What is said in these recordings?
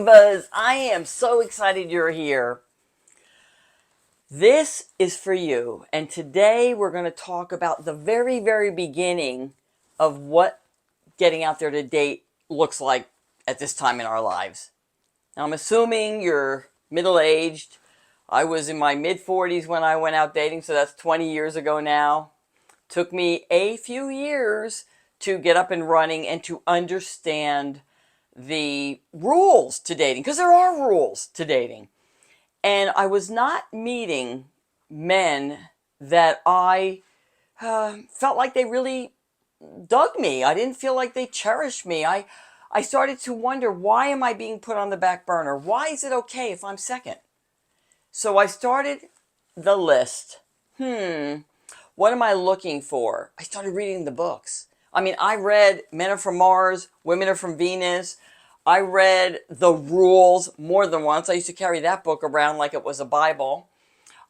divas. I am so excited you're here. This is for you. And today we're going to talk about the very, very beginning of what getting out there to date looks like at this time in our lives. Now, I'm assuming you're middle-aged. I was in my mid-40s when I went out dating, so that's 20 years ago now. Took me a few years to get up and running and to understand the rules to dating, because there are rules to dating. And I was not meeting men that I felt like they really dug me. I didn't feel like they cherished me. I started to wonder, why am I being put on the back burner? Why is it okay if I'm second? So I started the list. What am I looking for? I started reading the books. I mean, I read Men Are From Mars, Women Are From Venus. I read The Rules more than once. I used to carry that book around like it was a Bible.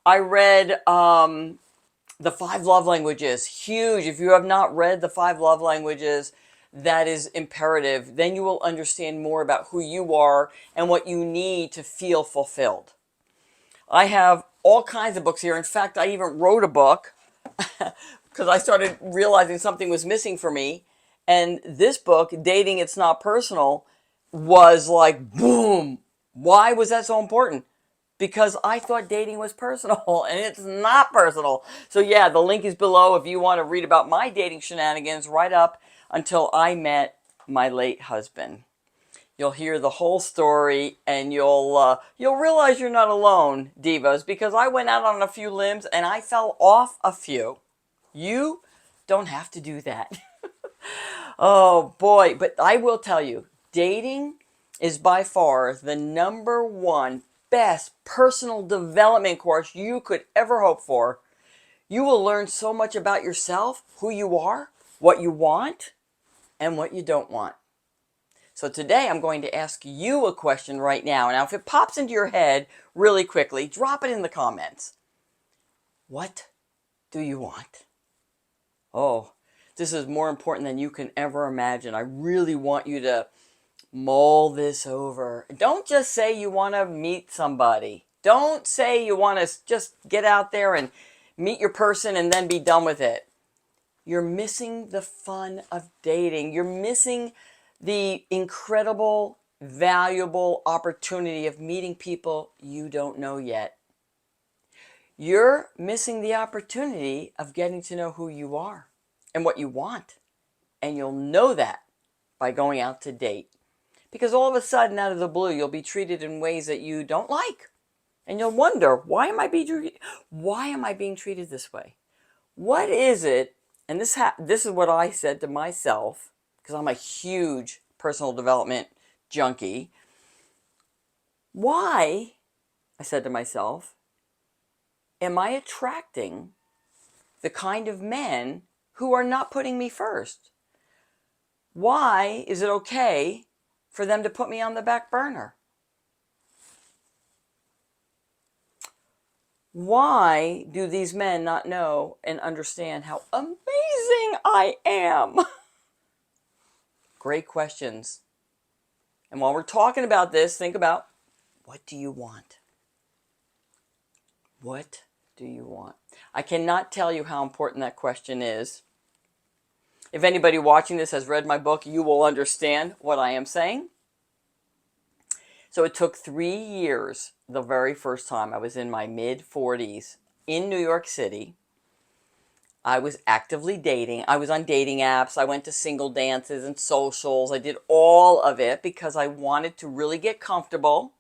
I read The Five Love Languages. Huge. If you have not read The Five Love Languages, that is imperative. Then you will understand more about who you are and what you need to feel fulfilled. I have all kinds of books here. In fact, I even wrote a book because I started realizing something was missing for me. And this book, Dating It's Not Personal, was like, boom. Why was that so important? Because I thought dating was personal, and it's not personal. So yeah, the link is below if you want to read about my dating shenanigans right up until I met my late husband. You'll hear the whole story, and you'll realize you're not alone, divas, because I went out on a few limbs and I fell off a few. You don't have to do that. Oh boy, but I will tell you, dating is by far the #1 best personal development course you could ever hope for. You will learn so much about yourself, who you are, what you want, and what you don't want. So today I'm going to ask you a question right now. Now, if it pops into your head really quickly, drop it in the comments. What do you want? Oh, this is more important than you can ever imagine. I really want you to mull this over. Don't just say you want to meet somebody. Don't say you want to just get out there and meet your person and then be done with it. You're missing the fun of dating. You're missing the incredible, valuable opportunity of meeting people you don't know yet. You're missing the opportunity of getting to know who you are and what you want. And you'll know that by going out to date. Because all of a sudden, out of the blue, you'll be treated in ways that you don't like. And you'll wonder, why am I being treated this way? What is it? And this is what I said to myself, because I'm a huge personal development junkie. Why, I said to myself, am I attracting the kind of men who are not putting me first? Why is it okay for them to put me on the back burner? Why do these men not know and understand how amazing I am? Great questions. And while we're talking about this, think about, what do you want? What do you want? I cannot tell you how important that question is. If anybody watching this has read my book, you will understand what I am saying. So it took 3 years the very first time. I was in my mid-40s in New York City. I was actively dating. I was on dating apps. I went to single dances and socials. I did all of it because I wanted to really get comfortable.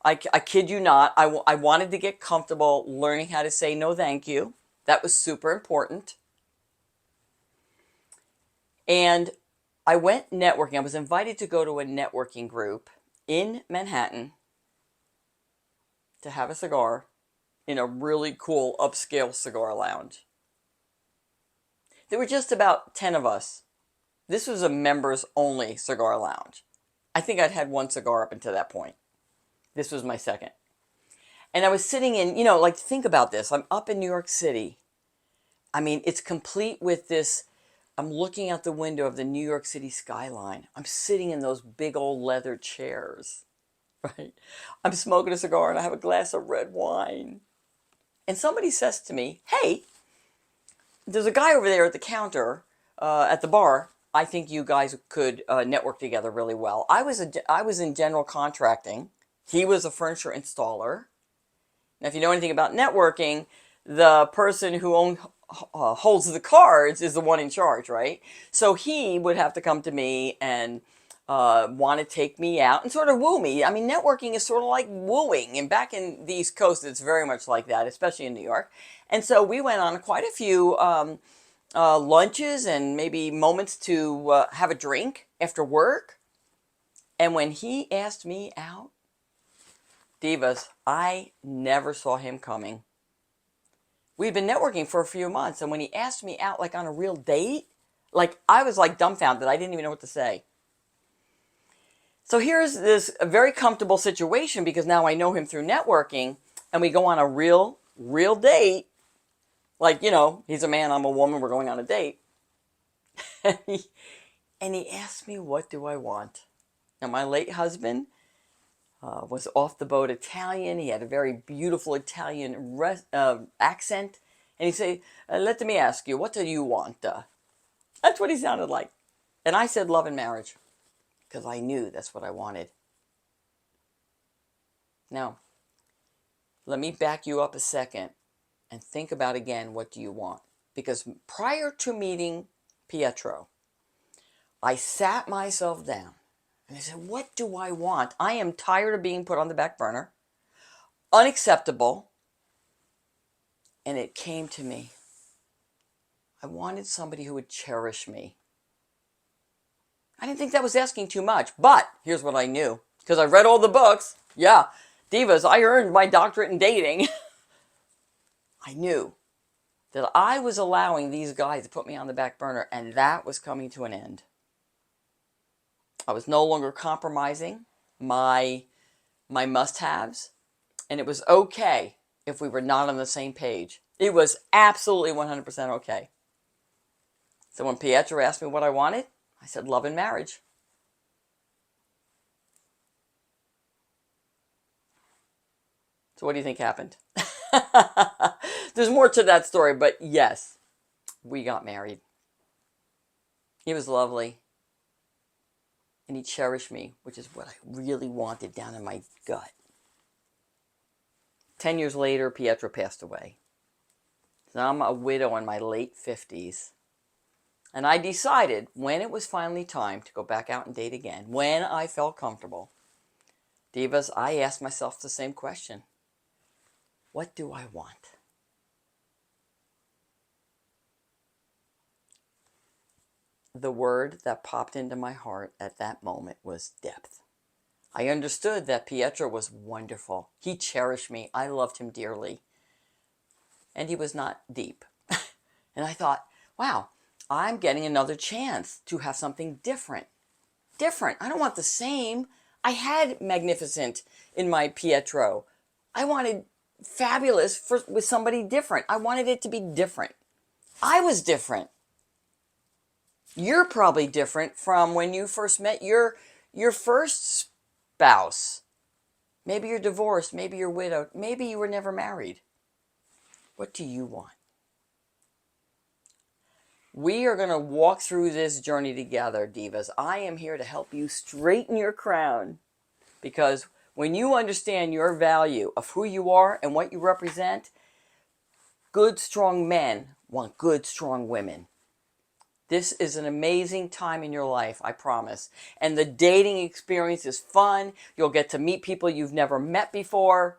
I kid you not. I wanted to get comfortable learning how to say no thank you. That was super important. And I went networking. I was invited to go to a networking group in Manhattan to have a cigar in a really cool upscale cigar lounge. There were just about 10 of us. This was a members only cigar lounge. I think I'd had one cigar up until that point. This was my second. And I was sitting in, like, think about this. I'm up in New York City. I mean, it's complete with this. I'm looking out the window of the New York City skyline. I'm sitting in those big old leather chairs. right? I'm smoking a cigar and I have a glass of red wine. And somebody says to me, hey, there's a guy over there at the counter at the bar. I think you guys could network together really well. I was in general contracting. He was a furniture installer. Now, if you know anything about networking, the person who holds the cards is the one in charge, right? So he would have to come to me and want to take me out and sort of woo me. I mean, networking is sort of like wooing. And back in the East Coast, it's very much like that, especially in New York. And so we went on quite a few lunches and maybe moments to have a drink after work. And when he asked me out, divas, I never saw him coming. We'd been networking for a few months, and when he asked me out like on a real date, like I was like dumbfounded. I didn't even know what to say. So here's this very comfortable situation because now I know him through networking, and we go on a real date. Like, you know, he's a man, I'm a woman, we're going on a date. And he asked me, what do I want? Now, my late husband was off the boat Italian. He had a very beautiful Italian accent. And he said, let me ask you, what do you want? That's what he sounded like. And I said love and marriage because I knew that's what I wanted. Now, let me back you up a second and think about again, what do you want? Because prior to meeting Pietro, I sat myself down and I said, what do I want? I am tired of being put on the back burner. Unacceptable. And it came to me. I wanted somebody who would cherish me. I didn't think that was asking too much, but here's what I knew. Because I read all the books. Yeah, divas, I earned my doctorate in dating. I knew that I was allowing these guys to put me on the back burner, and that was coming to an end. I was no longer compromising my must-haves, and it was okay if we were not on the same page. It was absolutely 100% okay. So when Pietro asked me what I wanted, I said love and marriage. So what do you think happened? There's more to that story, but yes, we got married. He was lovely. And he cherished me, which is what I really wanted down in my gut. 10 years later, Pietro passed away. So I'm a widow in my late 50s. And I decided when it was finally time to go back out and date again, when I felt comfortable, divas, I asked myself the same question. What do I want? The word that popped into my heart at that moment was depth. I understood that Pietro was wonderful. He cherished me. I loved him dearly. And he was not deep. And I thought, wow, I'm getting another chance to have something different. Different. I don't want the same. I had magnificent in my Pietro. I wanted fabulous with somebody different. I wanted it to be different. I was different. You're probably different from when you first met your first spouse. Maybe you're divorced. Maybe you're widowed. Maybe you were never married. What do you want? We are going to walk through this journey together, divas. I am here to help you straighten your crown. Because when you understand your value of who you are and what you represent, good, strong men want good, strong women. This is an amazing time in your life, I promise. And the dating experience is fun. You'll get to meet people you've never met before.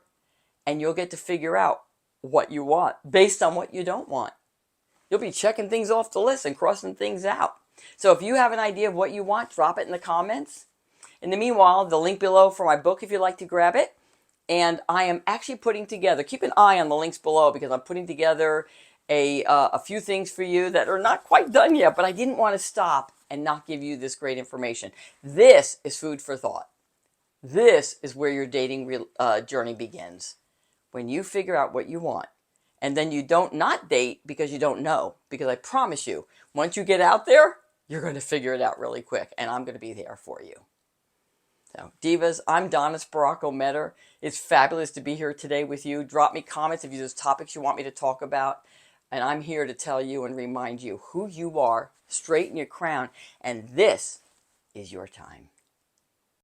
And you'll get to figure out what you want based on what you don't want. You'll be checking things off the list and crossing things out. So if you have an idea of what you want, drop it in the comments. In the meanwhile, the link below for my book if you'd like to grab it. And I am actually putting together, keep an eye on the links below because I'm putting together a few things for you that are not quite done yet, but I didn't want to stop and not give you this great information. This is food for thought. This is where your dating journey begins. When you figure out what you want. And then you don't not date because you don't know. Because I promise you, once you get out there, you're going to figure it out really quick. And I'm going to be there for you. So, divas, I'm Donna's Meador. It's fabulous to be here today with you. Drop me comments if there's topics you want me to talk about. And I'm here to tell you and remind you who you are, straighten your crown, and this is your time.